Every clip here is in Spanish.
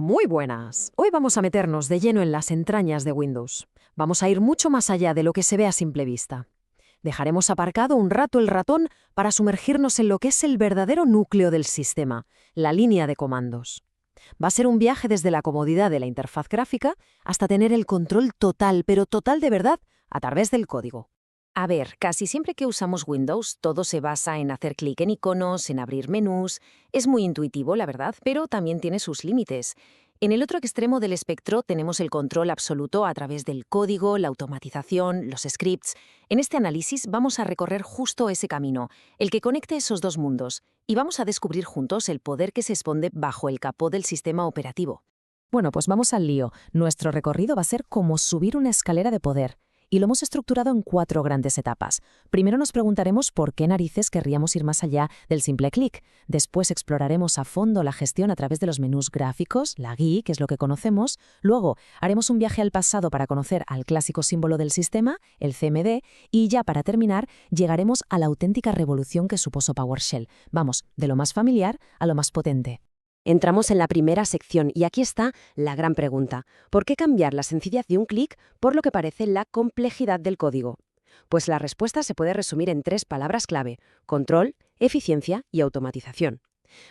Muy buenas. Hoy vamos a meternos de lleno en las entrañas de Windows. Vamos a ir mucho más allá de lo que se ve a simple vista. Dejaremos aparcado un rato el ratón para sumergirnos en lo que es el verdadero núcleo del sistema, la línea de comandos. Va a ser un viaje desde la comodidad de la interfaz gráfica hasta tener el control total, pero total de verdad, a través del código. A ver, casi siempre que usamos Windows, todo se basa en hacer clic en iconos, en abrir menús. Es muy intuitivo, la verdad, pero también tiene sus límites. En el otro extremo del espectro tenemos el control absoluto a través del código, la automatización, los scripts. En este análisis vamos a recorrer justo ese camino, el que conecte esos dos mundos, y vamos a descubrir juntos el poder que se esconde bajo el capó del sistema operativo. Bueno, pues vamos al lío. Nuestro recorrido va a ser como subir una escalera de poder. Y lo hemos estructurado en 4 grandes etapas. Primero nos preguntaremos por qué narices querríamos ir más allá del simple clic. Después exploraremos a fondo la gestión a través de los menús gráficos, la GUI, que es lo que conocemos. Luego haremos un viaje al pasado para conocer al clásico símbolo del sistema, el CMD. Y ya para terminar, llegaremos a la auténtica revolución que supuso PowerShell. Vamos, de lo más familiar a lo más potente. Entramos en la primera sección y aquí está la gran pregunta. ¿Por qué cambiar la sencillez de un clic por lo que parece la complejidad del código? Pues la respuesta se puede resumir en 3 palabras clave: control, eficiencia y automatización.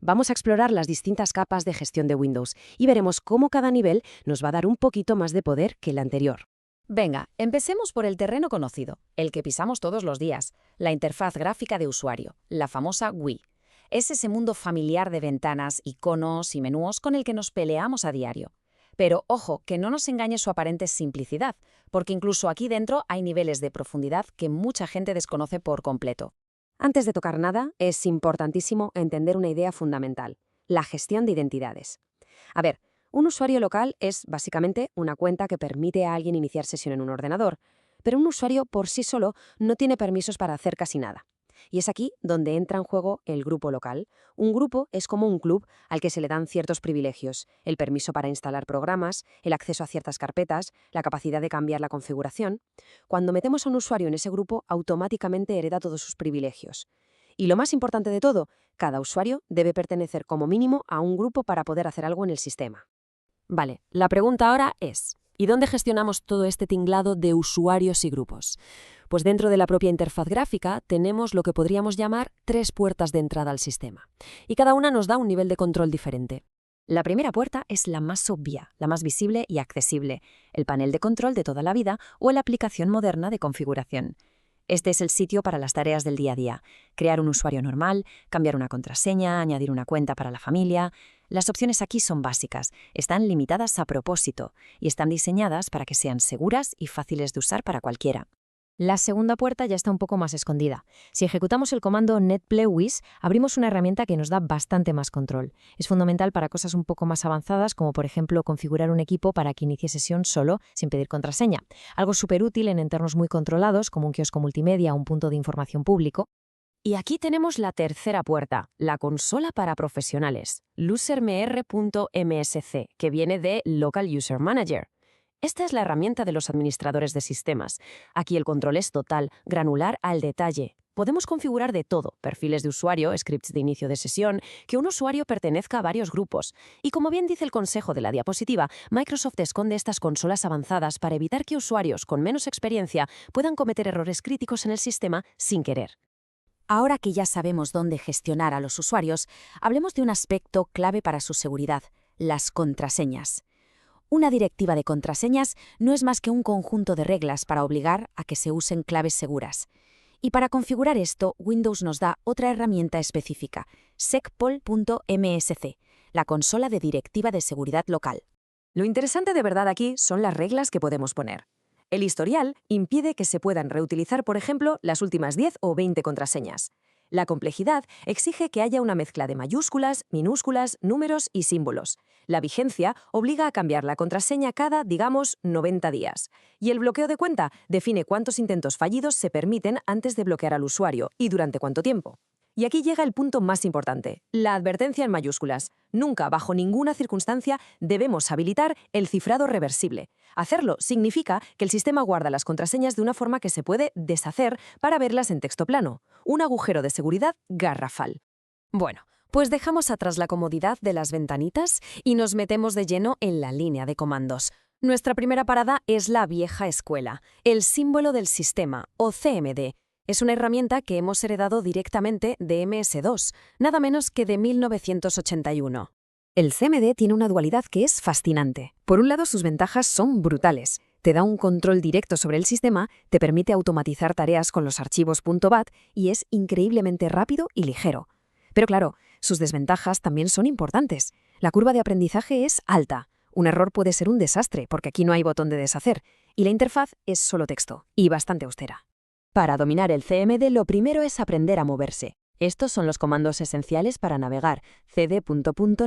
Vamos a explorar las distintas capas de gestión de Windows y veremos cómo cada nivel nos va a dar un poquito más de poder que el anterior. Venga, empecemos por el terreno conocido, el que pisamos todos los días, la interfaz gráfica de usuario, la famosa GUI. Es ese mundo familiar de ventanas, iconos y menús con el que nos peleamos a diario. Pero ojo, que no nos engañe su aparente simplicidad, porque incluso aquí dentro hay niveles de profundidad que mucha gente desconoce por completo. Antes de tocar nada, es importantísimo entender una idea fundamental: la gestión de identidades. A ver, un usuario local es básicamente una cuenta que permite a alguien iniciar sesión en un ordenador, pero un usuario por sí solo no tiene permisos para hacer casi nada. Y es aquí donde entra en juego el grupo local. Un grupo es como un club al que se le dan ciertos privilegios: el permiso para instalar programas, el acceso a ciertas carpetas, la capacidad de cambiar la configuración. Cuando metemos a un usuario en ese grupo, automáticamente hereda todos sus privilegios. Y lo más importante de todo, cada usuario debe pertenecer como mínimo a un grupo para poder hacer algo en el sistema. Vale, la pregunta ahora es, ¿y dónde gestionamos todo este tinglado de usuarios y grupos? Pues dentro de la propia interfaz gráfica tenemos lo que podríamos llamar 3 puertas de entrada al sistema, y cada una nos da un nivel de control diferente. La primera puerta es la más obvia, la más visible y accesible, el panel de control de toda la vida o la aplicación moderna de configuración. Este es el sitio para las tareas del día a día: crear un usuario normal, cambiar una contraseña, añadir una cuenta para la familia. Las opciones aquí son básicas, están limitadas a propósito y están diseñadas para que sean seguras y fáciles de usar para cualquiera. La segunda puerta ya está un poco más escondida. Si ejecutamos el comando netplewis, abrimos una herramienta que nos da bastante más control. Es fundamental para cosas un poco más avanzadas, como por ejemplo configurar un equipo para que inicie sesión solo, sin pedir contraseña. Algo súper útil en entornos muy controlados, como un kiosco multimedia o un punto de información público. Y aquí tenemos la tercera puerta, la consola para profesionales, losermr.msc, que viene de Local User Manager. Esta es la herramienta de los administradores de sistemas. Aquí el control es total, granular al detalle. Podemos configurar de todo: perfiles de usuario, scripts de inicio de sesión, que un usuario pertenezca a varios grupos. Y como bien dice el consejo de la diapositiva, Microsoft esconde estas consolas avanzadas para evitar que usuarios con menos experiencia puedan cometer errores críticos en el sistema sin querer. Ahora que ya sabemos dónde gestionar a los usuarios, hablemos de un aspecto clave para su seguridad: las contraseñas. Una directiva de contraseñas no es más que un conjunto de reglas para obligar a que se usen claves seguras. Y para configurar esto, Windows nos da otra herramienta específica: secpol.msc, la consola de directiva de seguridad local. Lo interesante de verdad aquí son las reglas que podemos poner. El historial impide que se puedan reutilizar, por ejemplo, las últimas 10 o 20 contraseñas. La complejidad exige que haya una mezcla de mayúsculas, minúsculas, números y símbolos. La vigencia obliga a cambiar la contraseña cada, digamos, 90 días. Y el bloqueo de cuenta define cuántos intentos fallidos se permiten antes de bloquear al usuario y durante cuánto tiempo. Y aquí llega el punto más importante: la advertencia en mayúsculas. Nunca, bajo ninguna circunstancia, debemos habilitar el cifrado reversible. Hacerlo significa que el sistema guarda las contraseñas de una forma que se puede deshacer para verlas en texto plano. Un agujero de seguridad garrafal. Bueno, Pues dejamos atrás la comodidad de las ventanitas y nos metemos de lleno en la línea de comandos. Nuestra primera parada es la vieja escuela, el símbolo del sistema, o CMD. Es una herramienta que hemos heredado directamente de MS2, nada menos que de 1981. El CMD tiene una dualidad que es fascinante. Por un lado, sus ventajas son brutales. Te da un control directo sobre el sistema, te permite automatizar tareas con los archivos .bat y es increíblemente rápido y ligero. Pero claro, sus desventajas también son importantes. La curva de aprendizaje es alta. Un error puede ser un desastre porque aquí no hay botón de deshacer y la interfaz es solo texto y bastante austera. Para dominar el CMD, lo primero es aprender a moverse. Estos son los comandos esenciales para navegar. cd ...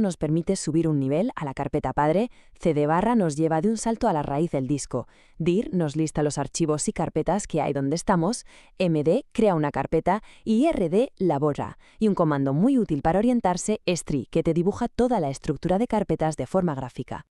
nos permite subir un nivel a la carpeta padre, cd / nos lleva de un salto a la raíz del disco, dir nos lista los archivos y carpetas que hay donde estamos, md crea una carpeta y rd la borra. Y un comando muy útil para orientarse es tree, que te dibuja toda la estructura de carpetas de forma gráfica.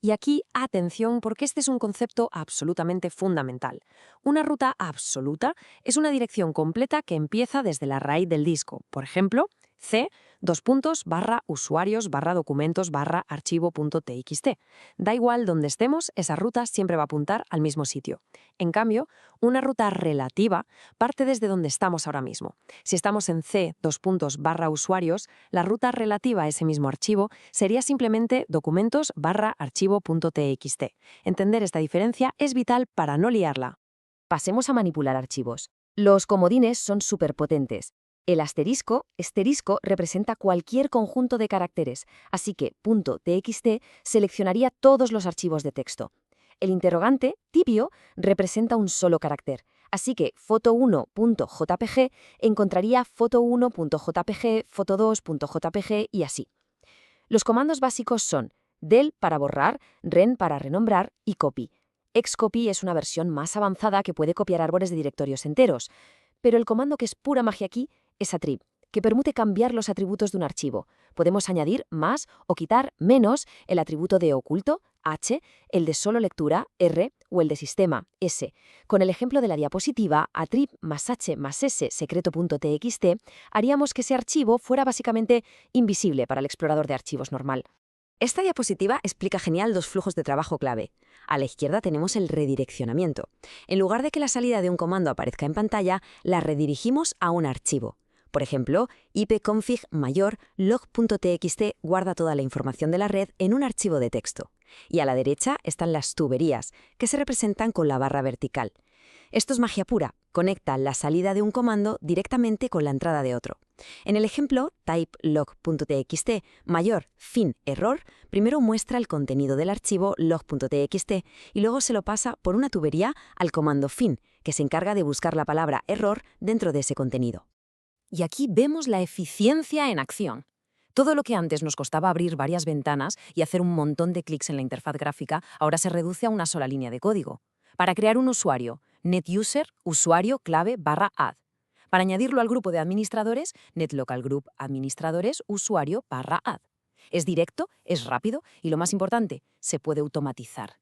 Y aquí, atención, porque este es un concepto absolutamente fundamental. Una ruta absoluta es una dirección completa que empieza desde la raíz del disco. Por ejemplo, c /usuarios/documentos/archivo.txt. Da igual donde estemos, esa ruta siempre va a apuntar al mismo sitio. En cambio, una ruta relativa parte desde donde estamos ahora mismo. Si estamos en c /usuarios, la ruta relativa a ese mismo archivo sería simplemente documentos/archivo.txt. Entender esta diferencia es vital para no liarla. Pasemos a manipular archivos. Los comodines son superpotentes. El asterisco representa cualquier conjunto de caracteres, así que .txt seleccionaría todos los archivos de texto. El interrogante, tibio, representa un solo carácter, así que foto1.jpg encontraría foto1.jpg, foto2.jpg y así. Los comandos básicos son del para borrar, ren para renombrar y copy. Xcopy es una versión más avanzada que puede copiar árboles de directorios enteros, pero el comando que es pura magia aquí es attrib, que permite cambiar los atributos de un archivo. Podemos añadir más o quitar menos el atributo de oculto, H, el de solo lectura, R, o el de sistema, S. Con el ejemplo de la diapositiva, attrib más H más S secreto.txt, haríamos que ese archivo fuera básicamente invisible para el explorador de archivos normal. Esta diapositiva explica genial dos flujos de trabajo clave. A la izquierda tenemos el redireccionamiento. En lugar de que la salida de un comando aparezca en pantalla, la redirigimos a un archivo. Por ejemplo, ipconfig mayor log.txt guarda toda la información de la red en un archivo de texto. Y a la derecha están las tuberías, que se representan con la barra vertical. Esto es magia pura, conecta la salida de un comando directamente con la entrada de otro. En el ejemplo type-log.txt mayor fin error, primero muestra el contenido del archivo log.txt y luego se lo pasa por una tubería al comando fin, que se encarga de buscar la palabra error dentro de ese contenido. Y aquí vemos la eficiencia en acción. Todo lo que antes nos costaba abrir varias ventanas y hacer un montón de clics en la interfaz gráfica, ahora se reduce a una sola línea de código. Para crear un usuario, netuser, usuario, clave, /add. Para añadirlo al grupo de administradores, netlocalgroup, administradores, usuario, /add. Es directo, es rápido y, lo más importante, se puede automatizar.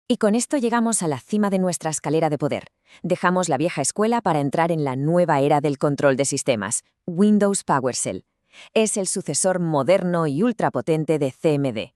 Y con esto llegamos a la cima de nuestra escalera de poder. Dejamos la vieja escuela para entrar en la nueva era del control de sistemas, Windows PowerShell. Es el sucesor moderno y ultrapotente de CMD.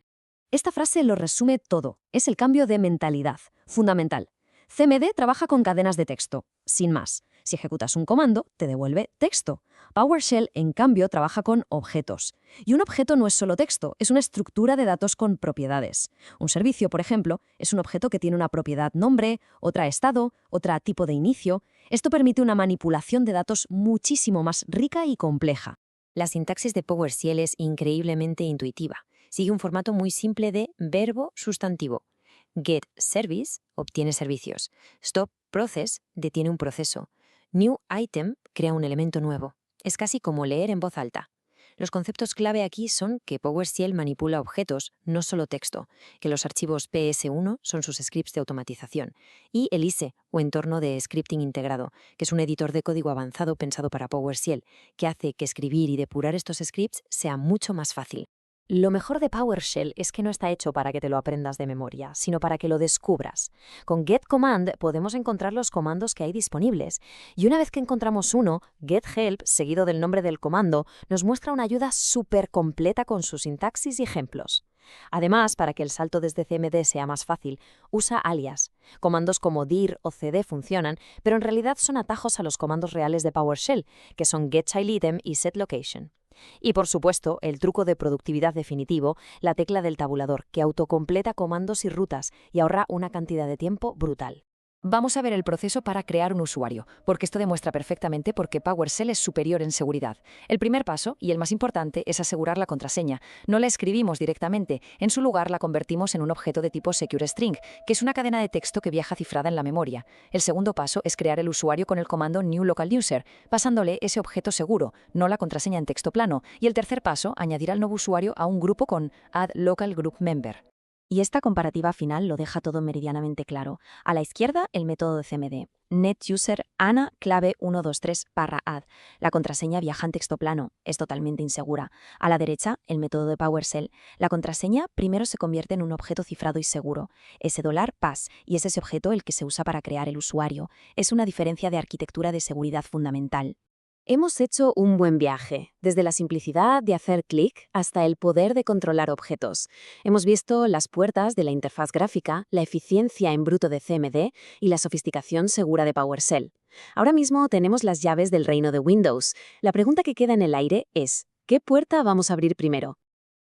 Esta frase lo resume todo. Es el cambio de mentalidad, fundamental. CMD trabaja con cadenas de texto, sin más. Si ejecutas un comando, te devuelve texto. PowerShell, en cambio, trabaja con objetos. Y un objeto no es solo texto, es una estructura de datos con propiedades. Un servicio, por ejemplo, es un objeto que tiene una propiedad nombre, otra estado, otra tipo de inicio. Esto permite una manipulación de datos muchísimo más rica y compleja. La sintaxis de PowerShell es increíblemente intuitiva. Sigue un formato muy simple de verbo-sustantivo. Get service obtiene servicios. Stop process detiene un proceso. New item crea un elemento nuevo. Es casi como leer en voz alta. Los conceptos clave aquí son que PowerShell manipula objetos, no solo texto, que los archivos PS1 son sus scripts de automatización, y ELISE, o entorno de scripting integrado, que es un editor de código avanzado pensado para PowerShell, que hace que escribir y depurar estos scripts sea mucho más fácil. Lo mejor de PowerShell es que no está hecho para que te lo aprendas de memoria, sino para que lo descubras. Con getCommand podemos encontrar los comandos que hay disponibles, y una vez que encontramos uno, getHelp, seguido del nombre del comando, nos muestra una ayuda súper completa con su sintaxis y ejemplos. Además, para que el salto desde CMD sea más fácil, usa alias. Comandos como dir o cd funcionan, pero en realidad son atajos a los comandos reales de PowerShell, que son getChildItem y setLocation. Y por supuesto, el truco de productividad definitivo, la tecla del tabulador, que autocompleta comandos y rutas y ahorra una cantidad de tiempo brutal. Vamos a ver el proceso para crear un usuario, porque esto demuestra perfectamente por qué PowerShell es superior en seguridad. El primer paso, y el más importante, es asegurar la contraseña. No la escribimos directamente, en su lugar la convertimos en un objeto de tipo SecureString, que es una cadena de texto que viaja cifrada en la memoria. El segundo paso es crear el usuario con el comando newLocalUser, pasándole ese objeto seguro, no la contraseña en texto plano. Y el tercer paso, añadir al nuevo usuario a un grupo con addLocalGroupMember. Y esta comparativa final lo deja todo meridianamente claro. A la izquierda, el método de CMD. NetUser Ana clave 123/add. La contraseña viaja en texto plano, es totalmente insegura. A la derecha, el método de PowerShell. La contraseña primero se convierte en un objeto cifrado y seguro. Ese $pass, y es ese objeto el que se usa para crear el usuario. Es una diferencia de arquitectura de seguridad fundamental. Hemos hecho un buen viaje, desde la simplicidad de hacer clic hasta el poder de controlar objetos. Hemos visto las puertas de la interfaz gráfica, la eficiencia en bruto de CMD y la sofisticación segura de PowerShell. Ahora mismo tenemos las llaves del reino de Windows. La pregunta que queda en el aire es, ¿qué puerta vamos a abrir primero?